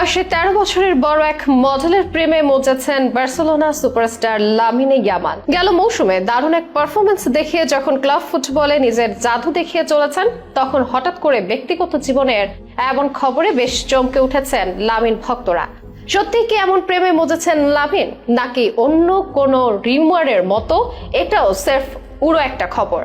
বয়সে 13 বছরের বড় এক মডেলের প্রেমে মজেছেন বার্সেলোনা সুপারস্টার লামিনে ইয়ামাল। গেল মৌসুমে দারুণ এক পারফরমেন্স দেখিয়ে যখন ক্লাব ফুটবলে নিজের জাদু দেখিয়ে চলেছেন, তখন হঠাৎ করে ব্যক্তিগত জীবনের এমন খবরে বেশ চমকে উঠেছেন লামিন ভক্তরা। সত্যি কি এমন প্রেমে মজেছেন লামিন, নাকি অন্য কোনো রিউমারের মতো এটাও সেফ পুরো একটা খবর?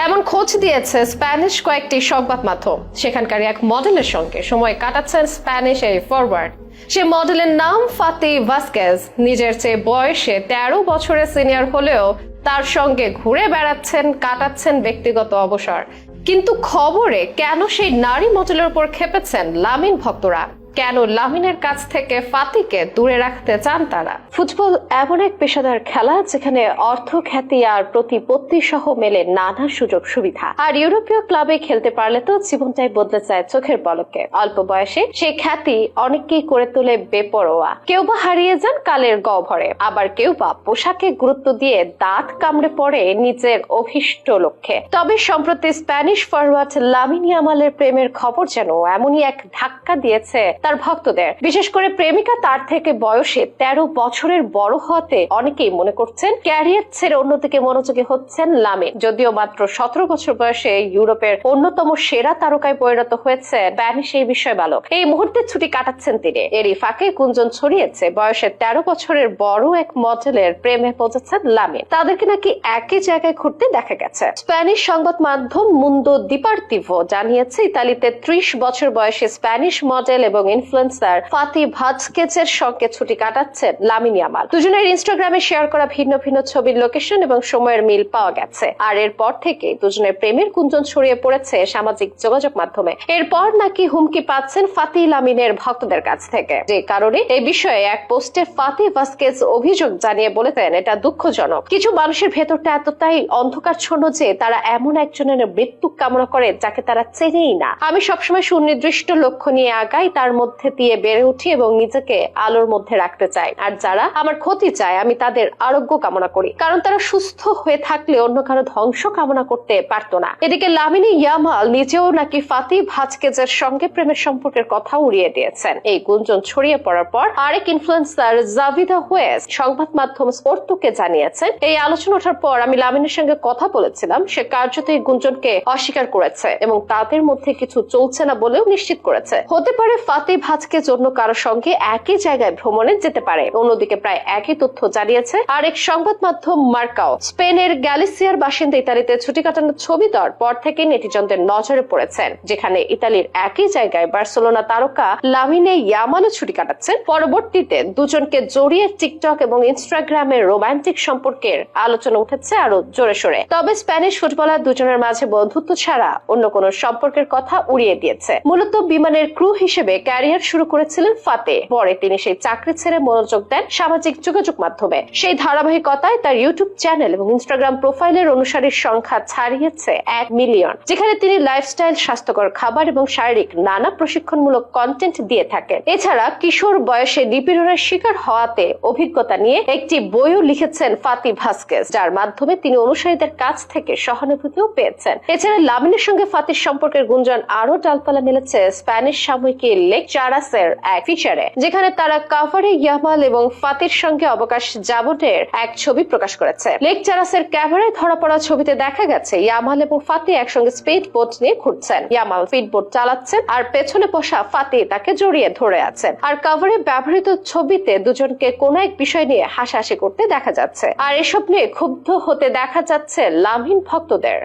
এমন খোঁজ দিয়েছে স্প্যানিশ কয়েকটি সংবাদ মাধ্যম। সেখানকার এক মডেলের সঙ্গে সময় কাটাচ্ছেন স্প্যানিশ এই ফরওয়ার্ড। সে মডেলের নাম ফাতি ভাস্কেজ। নিজের চেয়ে বয়সে 13 বছরের সিনিয়র হলেও তার সঙ্গে ঘুরে বেড়াচ্ছেন, কাটাচ্ছেন ব্যক্তিগত অবসর। কিন্তু খবরে কেন সেই নারী মডেলের উপর খেপেছেন লামিন ভক্তরা? কেন লামিনের কাছ থেকে ফাতিকে দূরে রাখতে চান তারা? ফুটবল এমন এক পেশাদার খেলা যেখানে অর্থ, খ্যাতি আর প্রতিপত্তি সহ মেলে নানা সুযোগ সুবিধা। আর ইউরোপীয় ক্লাবে খেলতে পারলে তো জীবনটাই বদলে যায় চোখের পলকে। অল্প বয়সে সেই খ্যাতি অনেককেই করে তোলে বেপরোয়া। কেউ বা হারিয়ে যান কালের গহ্বরে, আবার কেউ বা পোশাকে গুরুত্ব দিয়ে দাঁত কামড়ে পড়ে নিজের অভিষ্ট লক্ষ্যে। তবে সম্প্রতি স্প্যানিশ ফরওয়ার্ড লামিন ইয়ামালের প্রেমের খবর যেন এমনই এক ধাক্কা দিয়েছে তার ভক্তদের। বিশেষ করে প্রেমিকা তার থেকে বয়সে 13 বছরের বড় হতে অনেকেই মনে করছেন ক্যারিয়ার ছেড়ে অন্যদিকে মনোযোগী হচ্ছেন লামিন। যদিও মাত্র 17 বছর বয়সে ইউরোপের অন্যতম সেরা তারকায় পরিণত হয়েছে স্প্যানিশ এই বিষয় বালক। এই মুহূর্তে ছুটি কাটাচ্ছেন তিনি। এরই ফাঁকে গুঞ্জন ছড়িয়েছে বয়সে 13 বছরের বড় এক মডেলের প্রেমে পৌঁছেছেন লামিন। তাদেরকে নাকি একই জায়গায় ঘুরতে দেখা গেছে। স্প্যানিশ সংবাদ মাধ্যম মুন্দো ডিপার্টিভো জানিয়েছে ইতালিতে 30 বছর বয়সে স্প্যানিশ মডেল এবং ইনফ্লুয়েন্সার ফাতি ভাস্কেজের সঙ্গে ছুটি কাটাচ্ছেন লামিন ইয়ামাল। দুজনের ইনস্টাগ্রামে শেয়ার করা ভিন্ন ভিন্ন ছবির লোকেশন এবং সময়ের মিল পাওয়া গেছে। আর এরপর থেকে দুজনের প্রেমের গুঞ্জন ছড়িয়ে পড়েছে সামাজিক যোগাযোগ মাধ্যমে। এরপর নাকি হুমকি পাচ্ছেন ফাতি লামিনের ভক্তদের কাছ থেকে। যে কারণে এই বিষয়ে এক পোস্টে ফাতি ভাস্কেজ অভিযোগ জানিয়ে বলেছেন, এটা দুঃখজনক। কিছু মানুষের ভেতরটা এতটাই অন্ধকারচ্ছন্ন যে তারা এমন একজনের মৃত্যু কামনা করে যাকে তারা চেনেই না। আমি সবসময় সুনির্দিষ্ট লক্ষ্য নিয়ে আগাই, তার মধ্যে দিয়ে বেড়ে উঠি এবং নিজেকে আলোর মধ্যে রাখতে চাই। আর যারা আমার ক্ষতি চায় আমি তাদের আরোগ্য কামনা করি, কারণ তারা সুস্থ হয়ে থাকলে অন্য কারো ধ্বংস কামনা করতে পারতো না। এদিকে লামিনে ইয়ামাল নিজেও নাকি ফাতি ভাস্কেজের সঙ্গে প্রেমের সম্পর্কের কথা উড়িয়ে দিয়েছেন। এই গুঞ্জন ছড়িয়ে পড়ার পর আরেক ইনফ্লুয়েন্সার জাভিদা হুয়েস সংবাদ মাধ্যম স্পোর্টকে জানিয়েছেন, এই আলোচনা ওঠার পর আমি লামিনের সঙ্গে কথা বলেছিলাম। সে কার্যত এই গুঞ্জনকে অস্বীকার করেছে এবং তাদের মধ্যে কিছু চলছে না বলেও নিশ্চিত করেছে। হতে পারে ফাতি ভাস্কেজ অন্য কারো সঙ্গে একই জায়গায় ভ্রমণে যেতে পারে। অন্যদিকে প্রায় একই তথ্য জানিয়েছে আরেক সংবাদ মাধ্যম মার্কাও। স্পেনের গ্যালিসিয়ার বাসিন্দা ইতালিতে ছুটি কাটানোর ছবি দেওয়ার পর থেকে নেটিজনদের নজরে পড়েছেন, যেখানে ইতালির একই জায়গায় বার্সেলোনা তারকা লামিনে ইয়ামালও ছুটি কাটাচ্ছেন। পরবর্তীতে দুজনকে জড়িয়ে টিকটক এবং ইনস্টাগ্রামের রোমান্টিক সম্পর্কের আলোচনা উঠেছে আরো জোরে সোরে। তবে স্প্যানিশ ফুটবলার দুজনের মাঝে বন্ধুত্ব ছাড়া অন্য কোনো সম্পর্কের কথা উড়িয়ে দিয়েছে। মূলত বিমানের ক্রু হিসেবে ক্যারিয়ার শুরু করেছিলেন ফাতে। পরে তিনি সেই চাকরি ছেড়ে মনোযোগ দেন সামাজিক যোগাযোগ মাধ্যমে। সেই ধারাবাহিকতায় তার ইউটিউব চ্যানেল এবং ইনস্টাগ্রাম প্রোফাইলের অনুসারীর সংখ্যা ছাড়িয়েছে 1 মিলিয়ন, যেখানে তিনি লাইফস্টাইল, স্বাস্থ্যকর খাবার এবং শারীরিক নানা প্রশিক্ষণমূলক কন্টেন্ট দিয়ে থাকেন। এছাড়া কিশোর বয়সে নিপীড়নের শিকার হওয়াতে অভিজ্ঞতা নিয়ে একটি বইও লিখেছেন ফাতি ভাস্কেজ, যার মাধ্যমে তিনি অনুসারীদের কাছ থেকে সহানুভূতিও পেয়েছেন। এছাড়া লামিনের সঙ্গে ফাতির সম্পর্কের গুঞ্জন আরো ডালপালা মেলেছে স্প্যানিশ সাময়িকী লেক চারাসের এক ফিচারে, যেখানে তারা কাভারে ইয়ামাল এবং ফাতির সঙ্গে অবকাশ যাপনের এক ছবি প্রকাশ করেছে। লেক চারাসের ক্যামেরায় ধরা পড়া ছবিতে দেখা গেছে ইয়ামাল এবং ফাতি একসঙ্গে স্পিড বোট নিয়ে ঘুরছেন। ইয়ামাল স্পিড বোট চালাচ্ছেন আর পেছনে বসা ফাতি তাকে জড়িয়ে ধরে আছেন। আর কাভারে ব্যবহৃত ছবিতে দুজনকে কোন এক বিষয় নিয়ে হাসাহাসি করতে দেখা যাচ্ছে। আর এসব নিয়ে ক্ষুব্ধ হতে দেখা যাচ্ছে লামিন ভক্তদের।